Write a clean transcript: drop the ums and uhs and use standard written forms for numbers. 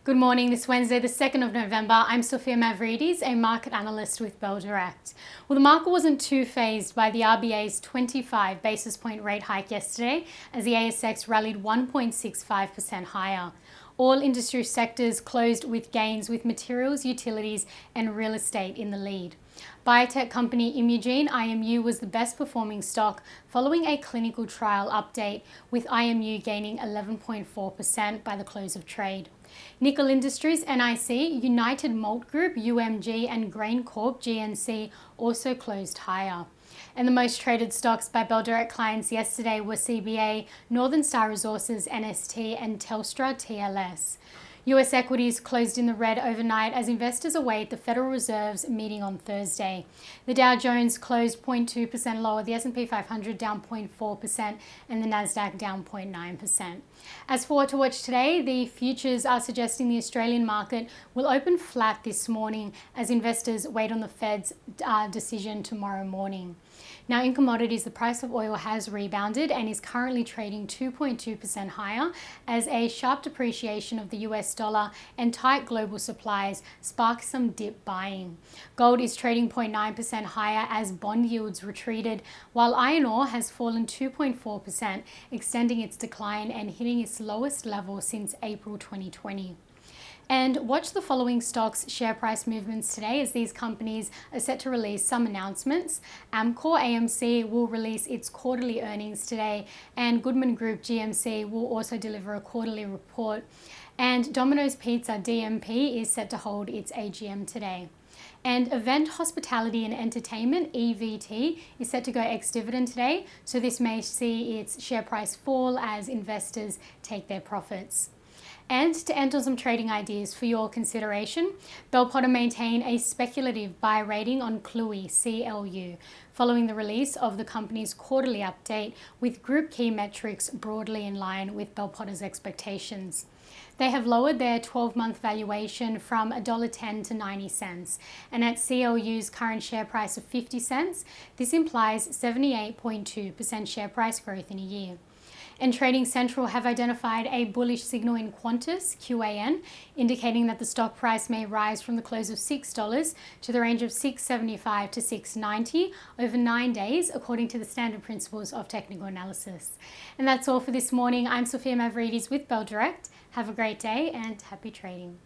Good morning, this Wednesday, the 2nd of November. I'm Sophia Mavridis, a market analyst with Bell Direct. Well, the market wasn't too fazed by the RBA's 25 basis point rate hike yesterday as the ASX rallied 1.65% higher. All industry sectors closed with gains, with materials, utilities and real estate in the lead. Biotech company Imugene, IMU, was the best performing stock following a clinical trial update, with IMU gaining 11.4% by the close of trade. Nickel Industries, NIC, United Malt Group, UMG and GrainCorp, GNC, also closed higher. And the most traded stocks by Bell Direct clients yesterday were CBA, Northern Star Resources, NST and Telstra, TLS. US equities closed in the red overnight as investors await the Federal Reserve's meeting on Thursday. The Dow Jones closed 0.2% lower, the S&P 500 down 0.4% and the Nasdaq down 0.9%. As for what to watch today, the futures are suggesting the Australian market will open flat this morning as investors wait on the Fed's decision tomorrow morning. Now, in commodities, the price of oil has rebounded and is currently trading 2.2% higher as a sharp depreciation of the US dollar and tight global supplies spark some dip buying. Gold is trading 0.9% higher as bond yields retreated, while iron ore has fallen 2.4%, extending its decline and hitting its lowest level since April 2020. And watch the following stocks' share price movements today as these companies are set to release some announcements. Amcor AMC will release its quarterly earnings today, and Goodman Group GMC will also deliver a quarterly report. And Domino's Pizza DMP is set to hold its AGM today. And Event Hospitality and Entertainment, EVT, is set to go ex-dividend today, so this may see its share price fall as investors take their profits. And to end on some trading ideas for your consideration, Bell Potter maintain a speculative buy rating on CLUI, CLU, following the release of the company's quarterly update, with group key metrics broadly in line with Bell Potter's expectations. They have lowered their 12-month valuation from $1.10 to 90 cents, and at CLU's current share price of 50 cents, this implies 78.2% share price growth in a year. And Trading Central have identified a bullish signal in Qantas, QAN, indicating that the stock price may rise from the close of $6 to the range of $6.75 to $6.90 over 9 days, according to the standard principles of technical analysis. And that's all for this morning. I'm Sophia Mavridis with Bell Direct. Have a great day and happy trading.